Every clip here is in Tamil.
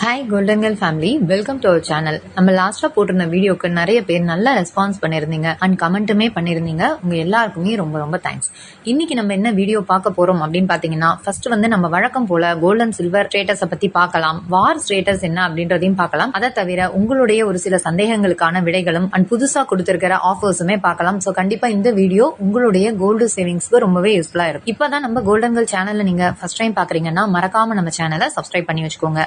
Hi golden girl family, welcome to our channel. நம்ம லாஸ்டா போட்டிருந்த வீடியோக்கு நிறைய பேர் நல்ல ரெஸ்பான்ஸ் பண்ணிருந்தீங்க அண்ட் கமெண்ட்டுமே பண்ணிருந்தீங்க. உங்க எல்லாருக்குமே ரொம்ப ரொம்ப தேங்க்ஸ். இன்னைக்கு நம்ம என்ன வீடியோ பார்க்க போறோம் அப்படின்னு பாத்தீங்கன்னா, ஃபர்ஸ்ட் வந்து நம்ம வழக்கம் போல கோல்டன் சில்வர் ஸ்டேட்டஸை பத்தி பார்க்கலாம், வார் ஸ்டேட்டஸ் என்ன அப்படின்றதையும் பார்க்கலாம். அதை தவிர உங்களுடைய ஒரு சில சந்தேகங்களுக்கான விடைகளும் அண்ட் புதுசா கொடுத்திருக்கிற ஆஃபர்ஸுமே பார்க்கலாம். ஸோ கண்டிப்பா இந்த வீடியோ உங்களுடைய கோல்டு சேவிங்ஸ்க்கு ரொம்பவே யூஸ்ஃபுல்லா இருக்கும். இப்பதான் நம்ம கோல்டன் கேர்ள் சேனல்ல நீங்க ஃபர்ஸ்ட் டைம் பாக்குறீங்கன்னா மறக்காம நம்ம சேனலை சப்ஸ்கிரைப் பண்ணி வச்சுக்கோங்க.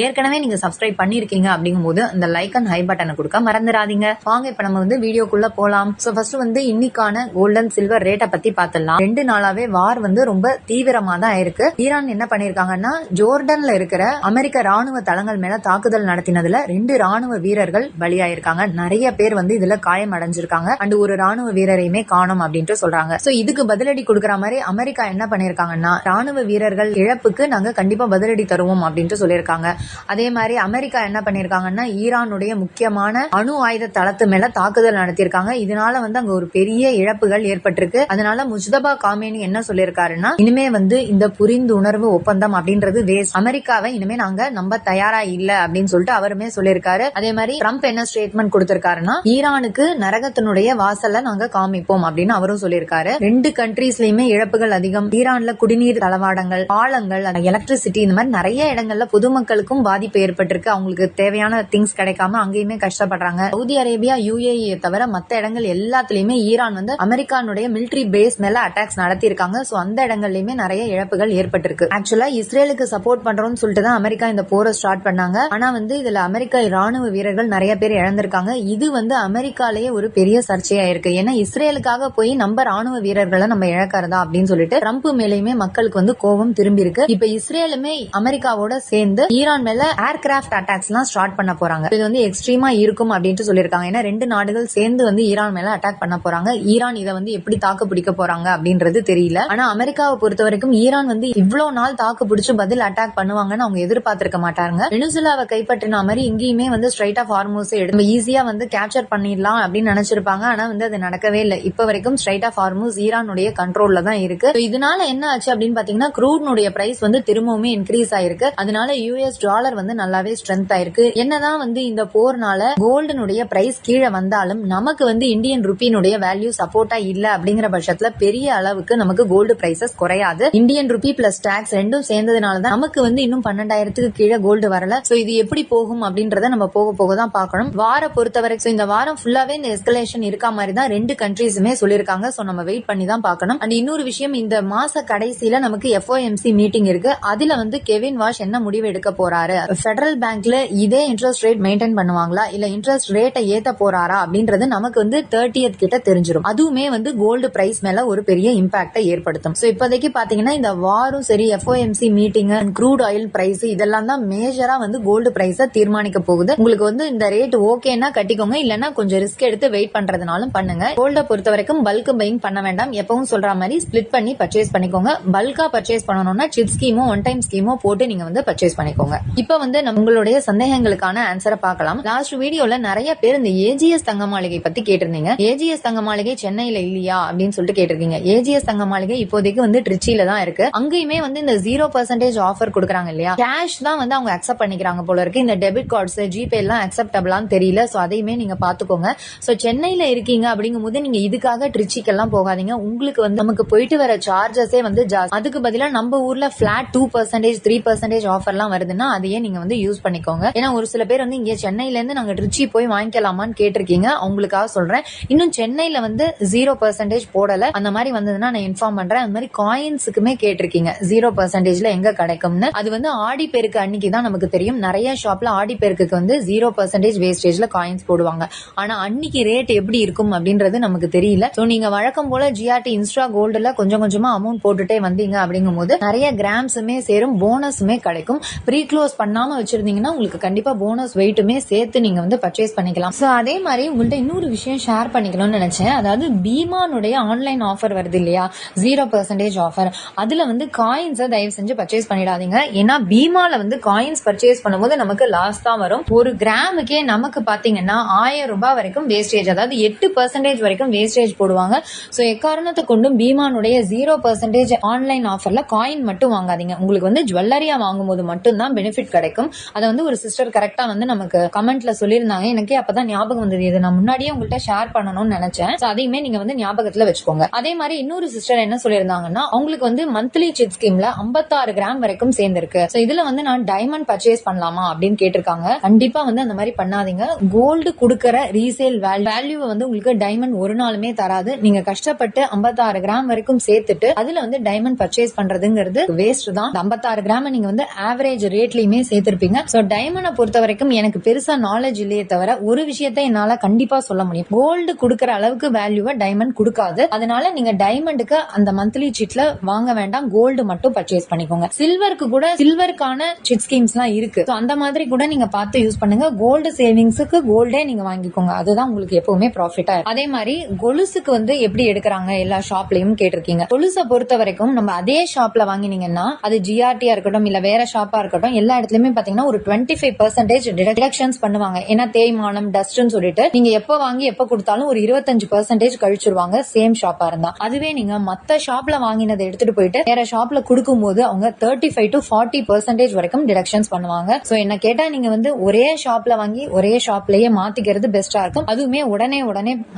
ஏற்கனவே நீங்க சப்ஸ்கிரைப் பண்ணிருக்கீங்க அப்படிங்கும்போது அந்த லைக் அண்ட் ஹை பட்டனை கொடுக்க மறந்துடாதீங்க. வாங்க இப்ப நம்ம வந்து வீடியோக்குள்ள போலாம். சோ ஃபர்ஸ்ட் வந்து இன்னைக்கான கோல்டன் சில்வர் ரேட்டை பத்தி பார்த்தலாம். 2 நாளாவே வார் வந்து ரொம்ப தீவிரமா தான் இருக்கு. ஈரான் என்ன பண்ணிருக்காங்கன்னா, ஜோர்டன்ல இருக்கிற அமெரிக்க ராணுவ தளங்கள் மேல தாக்குதல் நடத்தினதுல 2 ராணுவ வீரர்கள் பலியாயிருக்காங்க. நிறைய பேர் வந்து இதுல காயம் அடைஞ்சிருக்காங்க அண்ட் ஒரு ராணுவ வீரரையுமே காணும் அப்படின்ட்டு சொல்றாங்க. சோ இதுக்கு பதிலடி கொடுக்கற மாதிரி அமெரிக்கா என்ன பண்ணிருக்காங்கன்னா, ராணுவ வீரர்கள் இழப்புக்கு நாங்க கண்டிப்பா பதிலடி தருவோம் அப்படின்ட்டு சொல்லியிருக்காங்க. அதே மாதிரி அமெரிக்கா என்ன பண்ணிருக்காங்கன்னா, ஈரானுடைய முக்கியமான அணு ஆயுத தளத்து மேல தாக்குதல் நடத்திருக்காங்க. இதனால வந்து அங்க ஒரு பெரிய இழப்புகள் ஏற்பட்டிருக்கு. அதனால முஜ்தபா காமேனி என்ன சொல்லிருக்காருன்னா, இனிமே வந்து இந்த புரிந்துணர்வு ஒப்பந்தம் அப்படின்றது வேஸ்ட், அமெரிக்காவை இனிமே நாங்க நம்ப தயாரா இல்ல அப்படின்னு சொல்லிட்டு அவருமே சொல்லியிருக்காரு. அதே மாதிரி ட்ரம்ப் என்ன ஸ்டேட்மெண்ட் கொடுத்திருக்காருன்னா, ஈரானுக்கு நரகத்தினுடைய வாசல்ல நாங்க காமிப்போம் அப்படின்னு அவரும் சொல்லியிருக்காரு. 2 கண்ட்ரீஸ்லயுமே இழப்புகள் அதிகம். ஈரான்ல குடிநீர் தளவாடங்கள், பாலங்கள், எலக்ட்ரிசிட்டி, இந்த மாதிரி நிறைய இடங்கள்ல பொதுமக்களுக்கும் பாதிப்பு ஏற்பட்டிருக்கு. அவங்களுக்கு தேவையான திங்ஸ் கிடைக்காம அங்கேயுமே கஷ்டப்படுறாங்க. சவுதி அரேபியா, UAE தவிர மத்த இடங்கள் எல்லாத்துலயுமே ஈரான் வந்து அமெரிக்கானுடைய மிலிட்டரி பேஸ் மேல அட்டாக்ஸ் நடத்திருக்காங்க. சோ அந்த இடங்கள்லயுமே நிறைய இழப்புகள் ஏற்பட்டிருக்கு. ஆக்சுவலா இஸ்ரேலுக்கு சப்போர்ட் பண்றோம்னு சொல்லிட்டு தான் அமெரிக்கா இந்த போரை ஸ்டார்ட் பண்ணாங்க. ஆனா வந்து இதுல அமெரிக்கா ராணுவ வீரர்கள் நிறைய பேர் இழந்திருக்காங்க. இது வந்து அமெரிக்காலேயே ஒரு பெரிய சர்ச்சையா இருக்கு. ஏன்னா இஸ்ரேலுக்காக போய் நம்ம ராணுவ வீரர்களை நம்ம இழக்கிறதா அப்படின்னு சொல்லிட்டு ட்ரம்ப் மேலேயுமே மக்களுக்கு வந்து கோபம் திரும்பி இருக்கு. இப்ப இஸ்ரேலுமே அமெரிக்காவோட சேர்ந்து ஈரான் மேல ஏர்கிராப்ட் அட்டாக்ஸ் எல்லாம் ஸ்டார்ட் பண்ண போறாங்க. இது வந்து எக்ஸ்ட்ரீமா இருக்கும் அப்படின்ட்டு சொல்லிருக்காங்க. ஏன்னா 2 நாடுகள் சேர்ந்து வந்து ஈரான் மேல அட்டாக் பண்ண போறாங்க. ஈரான் இதை வந்து எப்படி தாக்கு பிடிக்க போறாங்க அப்படின்றது தெரியல. ஆனா அமெரிக்காவை பொறுத்த வரைக்கும் ஈரான் வந்து இவ்வளவு நாள் தாக்கு பிடிச்சு பதில் அட்டாக் பண்ணுவாங்கன்னு அவங்க எதிர்பார்த்திருக்க மாட்டாங்க. வெனிசுலாவை கைப்பற்றின மாதிரி இங்கேயுமே வந்து ஸ்ட்ரைட் ஆஃப் ஹார்மோஸ் எடுத்து ஈஸியா வந்து கேப்சர் பண்ணிடலாம் அப்படின்னு நினைச்சிருப்பாங்க. ஆனா வந்து அது நடக்கவே இல்லை. இப்ப வரைக்கும் ஸ்ட்ரைட் ஆஃப் ஹார்மோஸ் ஈரானுடைய கண்ட்ரோல்ல தான் இருக்கு. இதனால என்ன ஆச்சு அப்படின்னு பாத்தீங்கன்னா, க்ரூட்னுடைய பிரைஸ் வந்து திரும்பவுமே இன்க்ரீஸ் ஆயிருக்கு. அதனால US டாலர் வந்து நல்லாவே ஸ்ட்ரென்த் ஆயிருக்கு. என்னதான் வந்து இந்த போர்னால கோல்டனுடைய பிரைஸ் கீழே வந்தாலும் நமக்கு வந்து இந்தியன் ருப்பினுடைய வேல்யூ சப்போர்ட்டா இல்ல அப்படிங்கிற பட்சத்துல பெரிய அளவுக்கு நமக்கு கோல்டு பிரைசஸ் குறையாது. இந்தியன் ருப்பி பிளஸ் டாக்ஸ் ரெண்டும் சேர்ந்ததுனால தான் நமக்கு வந்து இன்னும் 12,000க்கு கீழே கோல்டு வரல. சோ இது எப்படி போகும் அப்படின்றத நம்ம போக போக தான் பார்க்கணும். வார பொறுத்தவரைக்கும் இந்த வாரம் ஃபுல்லாவே இந்த எஸ்கலேஷன் இருக்கா மாதிரி தான் 2 கண்ட்ரீஸுமே சொல்லிருக்காங்க. சோ நம்ம வெயிட் பண்ணி தான் பார்க்கணும். அண்ட் இன்னொரு விஷயம், இந்த மாச கடைசியில நமக்கு FOMC மீட்டிங் இருக்கு. அதுல வந்து கெவின் வாஷ் என்ன முடிவு எடுக்க போறாரு, பெடரல் பேங்க்ல இதே இன்ட்ரெஸ்ட் ரேட் மெயின்டைன் பண்ணுவாங்களா இல்ல இன்ட்ரெஸ்ட் ரேட்டை ஏத்த போறாரா அப்படின்றது நமக்கு வந்து 30th கிட்ட தெரிஞ்சிடும். அதுவுமே வந்து கோல்டு பிரைஸ் மேல ஒரு பெரிய இம்பாக்டை ஏற்படுத்தும். சோ இப்போதைக்கு பாத்தீங்கன்னா இந்த வாரும் சரி, FOMC meeting and crude oil price இதெல்லாம் தான் மேஜரா வந்து கோல்டு பிரைஸ தீர்மானிக்க போகுது. உங்களுக்கு வந்து இந்த ரேட் ஓகேன்னா கட்டிக்கோங்க, இல்லன்னா கொஞ்சம் ரிஸ்க் எடுத்து வெயிட் பண்றதுனாலும் பண்ணுங்க. கோல்ட பொறுத்த வரைக்கும் பல்க் பையிங் பண்ண வேண்டாம். எப்பவும் சொல்ற மாதிரி ஸ்பிளிட் பண்ணி பர்ச்சேஸ் பண்ணிக்கோங்க. பல்கா பர்ச்சேஸ் பண்ணணும்னா சிட் ஸ்கீமோ ஒன் டைம் ஸ்கீமோ போட்டு நீங்க வந்து பர்ச்சேஸ் பண்ணிக்கோங்க. இப்ப வந்து உங்களுடைய சந்தேகங்களுக்கான ஆன்சரை பார்க்கலாம். லாஸ்ட் வீடியோல நிறைய பேர் இந்த AGS தங்க மாளிகை பத்தி கேட்டிருந்தீங்க. AGS தங்க மாளிகை சென்னையில இல்லையா அப்படின்னு சொல்லிட்டு கேட்டிருக்கீங்க. AGS தங்க மாளிகை இப்போதைக்கு வந்து ட்ரிச்சில தான் இருக்கு. அங்கேயுமே வந்து இந்த 0% ஆஃபர் கொடுக்கறாங்க இல்லையா, கேஷ் தான் வந்து அவங்க அக்செப்ட் பண்ணிக்கிறாங்க போல இருக்கு. இந்த டெபிட் கார்ட்ஸ், ஜிபே எல்லாம் அக்செப்டபிளான்னு தெரியல. சோ அதையுமே நீங்க பாத்துக்கோங்க. சோ சென்னையில இருக்கீங்க அப்படிங்கும் போது நீங்க இதுக்காக ட்ரிச்சிக்கெல்லாம் போகாதீங்க. உங்களுக்கு வந்து நமக்கு போயிட்டு வர சார்ஜஸே வந்து ஜாஸ்தி. அதுக்கு பதிலா நம்ம ஊர்ல பிளாட் 2%, 3% ஆஃபர்லாம் வருதுன்னா அதையே நீங்க வந்து யூஸ் பண்ணிக்கோங்க. ஏன்னா ஒரு சில பேர் வந்து இங்க சென்னையில இருந்து நாங்க ட்ரிச்சி போய் வாங்கிக்கலாமான்னு கேட்டிருக்கீங்க. அவங்களுக்காக சொல்றேன். இன்னும் சென்னையில வந்து 0% போடல. அந்த மாதிரி வந்ததுன்னா நான் இன்ஃபார்ம் பண்றேன். அந்த மாதிரி காயின்ஸுக்குமே கேட்டிருக்கீங்க 0%ல எங்க கிடைக்கும்னு. அது வந்து ஆடி பெருக்கு அன்னைக்கு தான் நமக்கு தெரியும். நிறைய ஷாப்ல ஆடி பெருக்கு வந்து 0% வேஸ்டேஜ்ல காயின்ஸ் போடுவாங்க. ஆனா அன்னைக்கு ரேட் எப்படி இருக்கும் அப்படின்றது நமக்கு தெரியல. சோ நீங்க வழக்கம் போல GRT இன்ஸ்டா கோல்டுல கொஞ்சம் கொஞ்சமா அமௌண்ட் போட்டுட்டே வந்தீங்க அப்படிங்கும் போது நிறைய கிராம்ஸுமே சேரும், போனஸுமே கிடைக்கும். ப்ரீ க்ளோஸ் பண்ணாம வச்சிருந்தீங்கன்னா உங்களுக்கு கண்டிப்பா போனஸ் வெயிட்டுமே சேர்த்து நீங்க வந்து பர்ச்சேஸ் பண்ணிக்கலாம். சோ அதே மாதிரி உங்கள்ட்ட இன்னொரு விஷயம் ஷேர் பண்ணிக்கணும்னு நினைச்சேன். அதாவது பீமானுடைய ஆன்லைன் ஆஃபர் வருது இல்லையா, 0% ஆஃபர். அதுல வந்து காயின்ஸை தயவு செஞ்சு பர்ச்சேஸ் பண்ணிடாதீங்க. ஏன்னா பீமால வந்து காயின்ஸ் பர்ச்சேஸ் பண்ணும்போது நமக்கு லாஸ் தான் வரும். ஒரு கிராமுக்கே நமக்கு பாத்தீங்கன்னா 1000 ரூபாய் வரைக்கும் வேஸ்டேஜ், அதாவது 8% வரைக்கும் வேஸ்டேஜ் போடுவாங்க. சோ எக்காரணத்தை கொண்டும் பீமானுடைய 0% ஆன்லைன் ஆஃபர்ல காயின் மட்டும் வாங்காதீங்க. உங்களுக்கு வந்து ஜுவல்லரியா வாங்கும் போது மட்டும் தான் பெனிஃபிட் கிடைக்கும். கிடைக்கும். அதை வந்து ஒரு சிஸ்டர் கரெக்டா வந்து நமக்கு கமெண்ட்ல சொல்லியிருந்தாங்க. எனக்கே அப்பதான் ஞாபகம் வந்தது, இது நான் முன்னாடியே உங்கள்கிட்ட ஷேர் பண்ணணும்னு நினைச்சேன். அதையுமே நீங்க வந்து ஞாபகத்துல வச்சுக்கோங்க. அதே மாதிரி இன்னொரு சிஸ்டர் என்ன சொல்லியிருந்தாங்கன்னா, அவங்களுக்கு வந்து மந்த்லி சிட் ஸ்கீம்ல 56 கிராம் வரைக்கும் சேர்ந்திருக்கு. இதுல வந்து நான் டைமண்ட் பர்ச்சேஸ் பண்ணலாமா அப்படின்னு கேட்டிருக்காங்க. கண்டிப்பா வந்து அந்த மாதிரி பண்ணாதீங்க. கோல்டு கொடுக்கற ரீசேல் வேல்யூ வந்து உங்களுக்கு டைமண்ட் ஒரு நாளுமே தராது. நீங்க கஷ்டப்பட்டு 56 கிராம் வரைக்கும் சேர்த்துட்டு அதுல வந்து டைமண்ட் பர்ச்சேஸ் பண்றதுங்கிறது வேஸ்ட் தான். 56 கிராம் நீங்க வந்து ஆவரேஜ் ரேட்லயுமே சேர்த்திருப்பீங்க. டைமண்டை பொறுத்த வரைக்கும் எனக்கு பெருசா நாலேஜ் இல்லையே தவிர ஒரு விஷயத்த என்னால கண்டிப்பா சொல்ல முடியும், கோல்டு கொடுக்கற அளவுக்கு வேல்யூவை டைமண்ட் கொடுக்காது. அதனால நீங்க டைமண்டுக்கு அந்த மந்த்லி சிட்ல வாங்க வேண்டாம், கோல்டு மட்டும் பர்ச்சேஸ் பண்ணிக்கோங்க. சில்வருக்கு கூட சில்வருக்கான சிட் ஸ்கீம்ஸ் எல்லாம் இருக்கு. அந்த மாதிரி கூட நீங்க பார்த்து யூஸ் பண்ணுங்க. கோல்டு சேவிங்ஸுக்கு கோல்டே நீங்க வாங்கிக்கோங்க, அதுதான் உங்களுக்கு எப்பவுமே ப்ராஃபிட்டா. அதே மாதிரி கொலுசுக்கு வந்து எப்படி எடுக்கிறாங்க எல்லா ஷாப்லயும் கேட்டிருக்கீங்க. கொலுசை பொறுத்த வரைக்கும் நம்ம அதே ஷாப்ல வாங்கினீங்கன்னா அது ஜிஆர்டியா இருக்கட்டும் இல்ல வேற ஷாப்பா இருக்கட்டும், எல்லா இடத்துலயுமே பாத்தீங்கன்னா ஒரு 25% டிடக்ஷன்ஸ் பண்ணுவாங்க. ஏன்னா தேய்மானம் டஸ்ட்னு சொல்லிட்டு நீங்க எப்ப வாங்கி எப்ப கொடுத்தாலும் ஒரு 25% கழிச்சிருவாங்க சேம் ஷாப்பா இருந்தா. அதுவே நீங்க மத்த ஷாப்ல வாங்கினதை எடுத்துட்டு போயிட்டு வேற ஷாப்ல கொடுக்கும் போது அவங்க 35 to 40% வரைக்கும் டிடக்ஷன்ஸ் பண்ணுவாங்க. என்ன கேட்டா நீங்க வந்து ஒரே ஷாப்ல வாங்கி ஒரே ஷாப்லயே மாத்திக்கிறது பெஸ்டா இருக்கும். அதுவுமே உடனே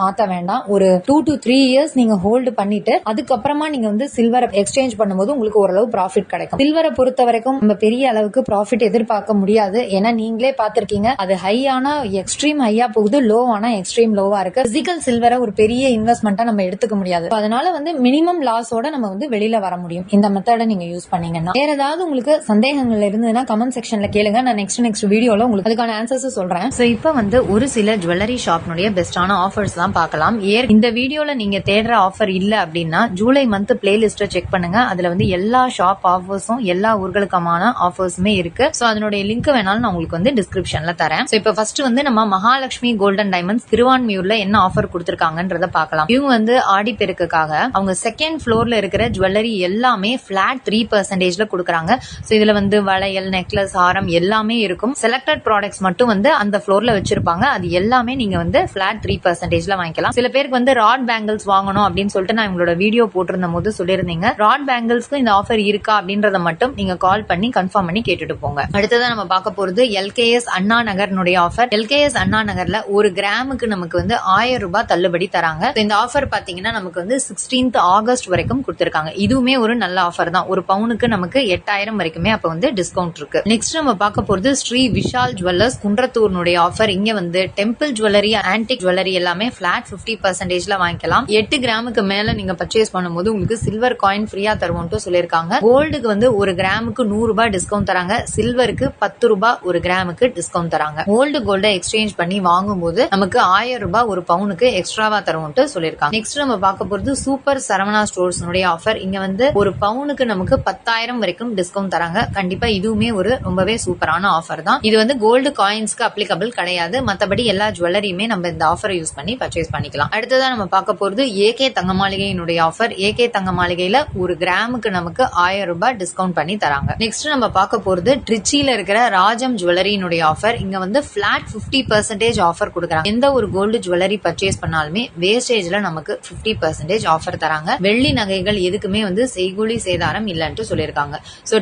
மாத்த வேண்டாம். ஒரு 2 to 3 years நீங்க ஹோல்டு பண்ணிட்டு அதுக்கப்புறமா நீங்க வந்து சில்வரை எக்ஸ்சேஞ்ச் பண்ணும்போது உங்களுக்கு ஓரளவு ப்ராஃபிட் கிடைக்கும். சில்வரை பொறுத்த வரைக்கும் நம்ம பெரிய அளவுக்கு ப்ராஃபிட் எதிர்பார்க்க முடியாது. ஏன்னா நீங்களே பாத்திருக்கீங்க, அது ஹையானா எக்ஸ்ட்ரீம் ஹையா போகுது, லோ ஆனா எக்ஸ்ட்ரீம் லோவா இருக்கு. பிசிக்கல் சில்வரை ஒரு பெரிய இன்வெஸ்ட்மெண்டா நம்ம எடுத்துக்க முடியாது. அதனால வந்து மினிமம் லாஸோட நம்ம வந்து வெளியில வர முடியும் இந்த மெத்தட நீங்க யூஸ் பண்ணீங்கன்னா. வேற ஏதாவது உங்களுக்கு சந்தேகங்கள் இருந்ததுன்னா கமெண்ட் செக்ஷன்ல கேளுங்க, நான் நெக்ஸ்ட் வீடியோல உங்களுக்கு அதுக்கான ஆன்சர்ஸ் சொல்றேன். இப்ப வந்து ஒரு சில ஜுவல்லரி ஷாப்னுடைய பெஸ்டான ஆஃபர்ஸ் தான் பார்க்கலாம். இந்த வீடியோல நீங்க தேடுற ஆஃபர் இல்ல அப்படின்னா ஜூலை மந்த் பிளேலிஸ்ட் செக் பண்ணுங்க. அதுல வந்து எல்லா ஷாப் ஆஃபர்ஸும் எல்லா ஊர்களுக்கான ஆஃபர்ஸுமே இருக்கு. அதனுடைய லிங்க் வேணாலும் நான் உங்களுக்கு வந்து டிஸ்கிரிப்ஷன்ல தரேன். இப்ப ஃபர்ஸ்ட் வந்து நம்ம மகாலட்சுமி கோல்டன் டைமண்ட்ஸ் திருவான்மியூர்ல என்ன ஆஃபர் கொடுத்திருக்காங்கன்றத பார்க்கலாம். இவங்க வந்து ஆடிப்பெருக்குக்காக அவங்க செகண்ட் ஃப்ளோர்ல இருக்கிற ஜுவல்லரி எல்லாமே பிளாட் 3% கொடுக்கறாங்க. இதுல வந்து வளையல், நெக்லஸ், ஹாரம் எல்லாமே இருக்கும். செலக்டட் ப்ராடக்ட்ஸ் மட்டும் வந்து அந்த ஃப்ளோர்ல வச்சிருப்பாங்க. அது எல்லாமே நீங்க வந்து பிளாட் 3% வாங்கிக்கலாம். சில பேருக்கு வந்து ராட் பேங்கிள்ஸ் வாங்கணும் அப்படின்னு சொல்லிட்டு நான் உங்களோட வீடியோ போட்டிருந்த போது சொல்லிருந்தீங்க. ராட் பேங்கிள்ஸ்க்கு இந்த ஆஃபர் இருக்கா அப்படின்றத மட்டும் நீங்க கால் பண்ணி கன்ஃபார்ம் பண்ணி கேட்டுட்டு போங்க. அடுத்ததான் நம்ம பார்க்க போறது எல்கேஎஸ் அண்ணா நகர்னுடைய ஆஃபர். எல்கேஎஸ் அண்ணா நகர்ல ஒரு கிராமுக்கு நமக்கு வந்து 1000 ரூபாய் தள்ளுபடி தராங்க. இந்த ஆஃபர் பாத்தீங்கன்னா நமக்கு வந்து 16th ஆகஸ்ட் வரைக்கும் கொடுத்திருக்காங்க. இதுவுமே ஒரு நல்ல ஆஃபர் தான். ஒரு பவுனுக்கு நமக்கு 8000 வரைக்குமே அப்ப வந்து டிஸ்கவுண்ட் இருக்கு. நெக்ஸ்ட் நம்ம பார்க்க போறது ஸ்ரீ விஷால் ஜுவல்லர்ஸ் குன்றத்தூர்னுடைய ஆஃபர். இங்க வந்து டெம்பிள் ஜுவல்லரி, ஆன்டிக் ஜுவல்லரி எல்லாமே பிளாட் 50%ல வாங்கிக்கலாம். 8 கிராமுக்கு மேல நீங்க பர்ச்சேஸ் பண்ணும்போது உங்களுக்கு சில்வர் காயின் ஃப்ரீயா தருவோம்னு சொல்லிருக்காங்க. கோல்டுக்கு வந்து ஒரு கிராமுக்கு 100 ரூபாய் டிஸ்கவுண்ட் தராங்க. சில்வருக்கு 10 ரூபாய் ஒரு கிராமுக்கு டிஸ்கவுண்ட் தராங்க. ஓல்டு கோல்ட எக்ஸ்சேஞ்ச் பண்ணி வாங்கும்போது நமக்கு 1000 ரூபாய் ஒரு பவுனுக்கு எக்ஸ்ட்ராவா தருவோம்னு சொல்லிருக்காங்க. நெக்ஸ்ட் நம்ம பார்க்க போறது சூப்பர் சரவணா ஸ்டோர்ஸ் ஆஃபர். இங்க வந்து ஒரு பவுனுக்கு நமக்கு 10,000 வரைக்கும் டிஸ்கவுண்ட் தராங்க. கண்டிப்பா இதுவுமே ஒரு ரொம்பவே சூப்பரான ஆஃபர் தான். இது வந்து கோல்டு காயின்ஸ்க்கு அப்ளிகபிள் கிடையாது. மத்தபடி எல்லா ஜுவல்லரியுமே நம்ம இந்த ஆஃபரை யூஸ் பண்ணி பர்ச்சேஸ் பண்ணிக்கலாம். அடுத்ததான் நம்ம பார்க்க போறது ஏகே தங்க மாளிகையினுடைய ஆஃபர். ஏகே தங்க மாளிகையில ஒரு கிராமுக்கு நமக்கு 1000 ரூபாய் டிஸ்கவுண்ட் பண்ணி தராங்க. நெக்ஸ்ட் நம்ம பார்க்க போறது ட்ரிச்சில இருக்கிற ராஜம் ஜுவல்லரியினுடைய ஆஃபர். இங்க வந்து பிளாட் 50% ஆஃபர் கொடுக்கறாங்க. எந்த ஒரு கோல்டு ஜுவல்லரி பர்ச்சேஸ் பண்ணாலுமே வேஸ்டேஜ்ல நமக்கு 50% ஆஃபர் தராங்க. வெள்ளி நகைகள் எதுக்குமே வந்து செய்கூலி சேதாரம் இல்லன்னு சொல்லிருக்காங்க.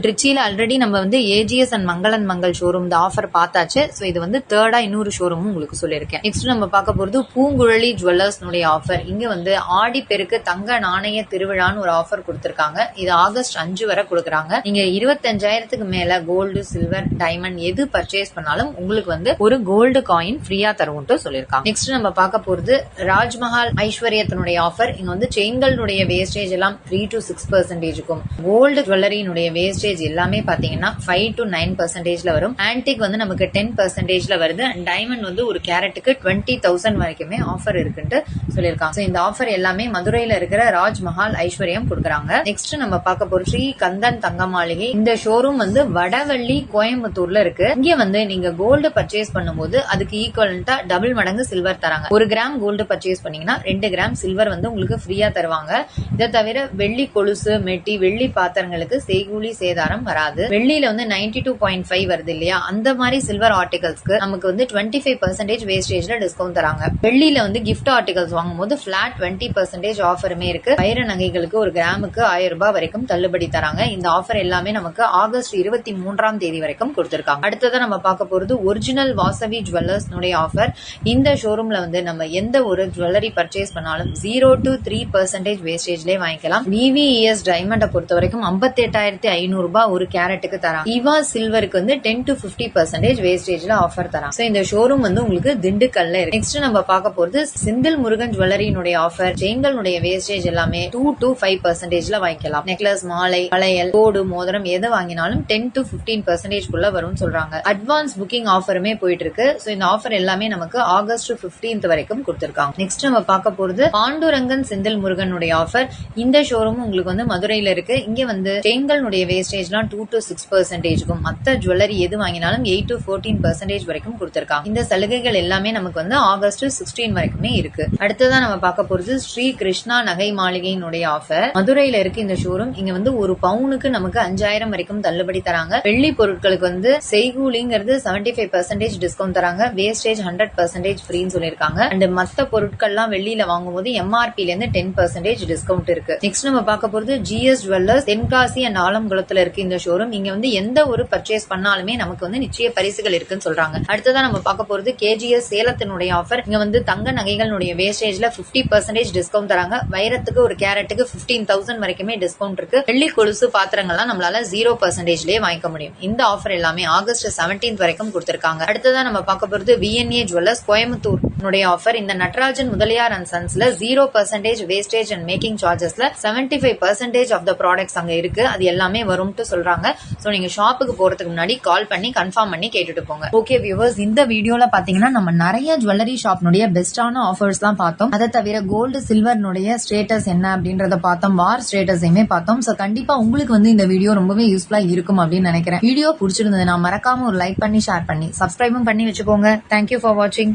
ட்ரிச்சில ஆல்ரெடி நம்ம வந்து ஏஜிஎஸ் அண்ட் மங்களன் மங்கள் ஷோரூம் இந்த ஆஃபர் பார்த்தாச்சு. இது வந்து தேர்டா இன்னொரு ஷோரூம் உங்களுக்கு சொல்லிருக்கேன். நெக்ஸ்ட் நம்ம பார்க்க போறது பூங்குழலி ஜுவல்லர்ஸ் ஆஃபர். இங்க வந்து ஆடி பெருக்கு தங்க நாணய திருவிழான்னு ஒரு ஆஃபர் கொடுத்திருக்காங்க. இது ஆகஸ்ட் 5 வரை கொடுக்கறாங்க. நீங்க 25,000க்கு மேல கோல்டு, சில்வர், டைமண்ட் எது பர்ச்சேஸ் பண்ணாலும் உங்களுக்கு வந்து ஒரு கோல்டு காயின் ஃப்ரீயா தருவோம்னு சொல்லிருக்காங்க. நெக்ஸ்ட் நம்ம பார்க்க போறது ராஜ்மஹால் ஐஸ்வர்யத்தினுடைய ஆஃபர். இங்க வந்து செயின்களுடைய வேஸ்டேஜ் எல்லாம் 3 to 6%க்கும், கோல்டு ஜுவல்லரியினுடைய வேஸ்டேஜ் எல்லாமே பாத்தீங்கன்னா 5 to 9%ல வரும். ஆன்டிக் வந்து நமக்கு 10%ல வருது. டைமண்ட் வந்து ஒரு கேரட்டுக்கு 20,000 வரைக்குமே ஆஃபர் இருக்குன்னு சொல்லிருக்காங்க. இந்த ஆஃபர் எல்லாமே மதுரையில இருக்கிற ராஜ்மஹால் ஐஸ்வர்யம் கொடுக்கறாங்க. நெக்ஸ்ட் நம்ம பார்க்க போற ஸ்ரீ கந்தன் தங்க மாளிகை. இந்த ஷோரூம் வந்து வடவள்ளி கோயம்புத்தூர்ல இருக்கு. இங்க வந்து நீங்க கோல்டு பர்ச்சேஸ் பண்ணும்போது அதுக்கு ஈக்குவலண்டா டபுள் மடங்கு சில்வர் தராங்க. 1 கிராம் கோல்டு பர்ச்சேஸ் பண்ணீங்கன்னா 2 கிராம் சில்வர் வந்து உங்களுக்கு ஃப்ரீயா தருவாங்க. இதை தவிர வெள்ளி கொலுசு, மெட்டி, வெள்ளி பாத்திரங்களுக்கு செய்கூலி சேதாரம் வராது. வெள்ளியில வந்து 92.5 வருது இல்லையா, அந்த மாதிரி சில்வர் ஆர்டிகல்ஸ்க்கு நமக்கு வந்து 25% வேஸ்டேஜ்ல டிஸ்கவுண்ட் தராங்க. வெள்ளியில வந்து கிஃப்ட் ஆர்டிகல்ஸ் வாங்கும்போது பிளாட் 20% ஆஃபருமே இருக்கு. வைர நகைகளுக்கு ஒரு கிராமுக்கு 1000 ரூபாய் வரைக்கும் தள்ளுபடி தராங்க. இந்த ஆஃபர் எல்லாமே நமக்கு ஆகஸ்ட் 23 தேதி வரைக்கும் கொடுத்திருக்காங்க. அடுத்ததா நம்ம பார்க்க போறது ஒரிஜினல் வாசவி ஜுவல்லர்ஸ் ஆஃபர். இந்த ஷோரூம்ல வந்து நம்ம எந்த ஒரு ஜுவல்லரி பர்ச்சேஸ் பண்ணாலும் 0 to 3% வேஸ்டேஜ்லயே வாங்கிக்கலாம். VVES டைமண்ட பொறுத்த வரைக்கும் 58,500 ரூபாய் ஒரு கேரட்டுக்கு தராங்க. இவா சில்வருக்கு வந்து 10 to 50% வேஸ்டேஜ்ல ஆஃபர் தராங்க. இந்த ஷோரூம் வந்து உங்களுக்கு திண்டுக்கல்ல இருக்கு. நெக்ஸ்ட் நம்ம பார்க்க போறது செந்தில் முருகன் ஜுவல்லரியினுடைய ஆஃபர். செயின்களுடைய வேஸ்டேஜ் எல்லாமே 2 to 5% வாங்கிக்கலாம். நெக்லஸ், மாலை, வளையல், தோடு, மோதிரம் எது வாங்கினாலும் 10 to 15% குள்ள வரும்னு சொல்றாங்க. அட்வான்ஸ் புக்கிங் ஆஃபருமே போயிட்டு இருக்கு. இந்த ஆஃபர் எல்லாமே நமக்கு ஆகஸ்ட் 15th வரைக்கும் கொடுத்திருக்காங்க. நெக்ஸ்ட் நம்ம பார்க்க போறது பாண்டுரங்கன் செந்தில் முருகனுடைய ஆஃபர். இந்த ஷோரூம் உங்களுக்கு வந்து மதுரையில இருக்கு. இங்க வந்து செயின்களுடைய வேஸ்டேஜ்லாம் 2 to 6%க்கும் மத்த ஜுவல்லரி எது வாங்கினாலும் 8 to 14% வரைக்கும் கொடுத்திருக்காங்க. இந்த சலுகைகள் எல்லாமே நமக்கு வந்து ஆகஸ்ட் 16 வரைக்குமே இருக்கு. அடுத்ததா நம்ம பார்க்க போறது ஸ்ரீ கிருஷ்ணா நகை மாளிகையினுடைய ஆஃபர். மதுரையில இருக்கு இந்த ஷோரூம். இங்க வந்து ஒரு பவுனுக்கு நமக்கு 5,000 வரைக்கும் தள்ளுபடி தராங்க. வெள்ளி பொருட்களுக்கு வந்து செய்கூலிங்கிறது 75% டிஸ்கவுண்ட் தராங்க. வேஸ்டேஜ் 100% ஃப்ரீன்னு சொல்லிருக்காங்க. அண்ட் மத்த பொருட்கள்லாம் வெள்ளியில வாங்கும்போது MRP ல இருந்து 10% டிஸ்கவுண்ட் இருக்கு. நெக்ஸ்ட் நம்ம பார்க்க போறது GS ஜுவல்லர்ஸ் தென்காசி அண்ட் ஆலங்குளத்துல இருக்கு இந்த ஷோரூம். இங்க வந்து எந்த ஒரு பர்ச்சேஸ் பண்ணாலுமே நமக்கு வந்து நிச்சய பரிசுகள் இருக்குன்னு சொல்றாங்க. அடுத்ததா நம்ம பார்க்க போறது KGS சேலத்தினுடைய ஆஃபர். இங்க வந்து தங்க நகைகளுடைய வேஸ்டேஜ்ல 50% டிஸ்கவுண்ட் தராங்க. வைரத்துக்கு ஒரு கேரட்டுக்கு 15,000 வரைக்குமே டிஸ்கவுண்ட் இருக்கு. வெள்ளி கொலுசு பாத்திரங்கள்லாம் நம்மளால 0%லயே வாங்கிக்க முடியும். இந்த ஆஃபர் எல்லாமே ஆகஸ்ட் 17th வரைக்கும் கொடுத்திருக்காங்க. அடுத்ததா நம்ம பார்க்க போறது VNA ஜுவல்லர்ஸ் கோயம்புத்தூர் ஆஃபர். இந்த நட்ராஜன் முதலியார் அண்ட் சன்ஸ்ல 0% வேஸ்டேஜ் அண்ட் மேக்கிங் சார்ஜஸ்ல 75% ஆஃப் த ப்ராடக்ட்ஸ் அங்க இருக்கு. அது எல்லாமே வரும்னு சொல்றாங்க. சோ நீங்க ஷாப்புக்கு போறதுக்கு முன்னாடி கால் பண்ணி கன்ஃபார்ம் பண்ணி கேட்டுட்டு போங்க. ஓகே வியூவர்ஸ், இந்த வீடியோல பாத்தீங்கன்னா நம்ம நிறைய ஜுவல்லரி ஷாப்னுடைய பெஸ்டான ஆஃபர்ஸ் தான் பார்த்தோம். அதை தவிர கோல்டு சில்வர்னுடைய ஸ்டேட்டஸ் என்ன அப்படின்றத பார்த்தோம். வார் ஸ்டேட்டஸையுமே பார்த்தோம். சோ கண்டிப்பா உங்களுக்கு வந்து இந்த வீடியோ ரொம்பவே யூஸ்ஃபுல்லா இருக்கும் அப்படின்னு நினைக்கிறேன். வீடியோ பிடிச்சிருந்ததுன்னா மறக்காம ஒரு லைக் பண்ணி ஷேர் பண்ணி சப்ஸ்கிரைபும் பண்ணி வச்சுக்கோங்க. தேங்க்யூ ஃபார் வாட்சிங்.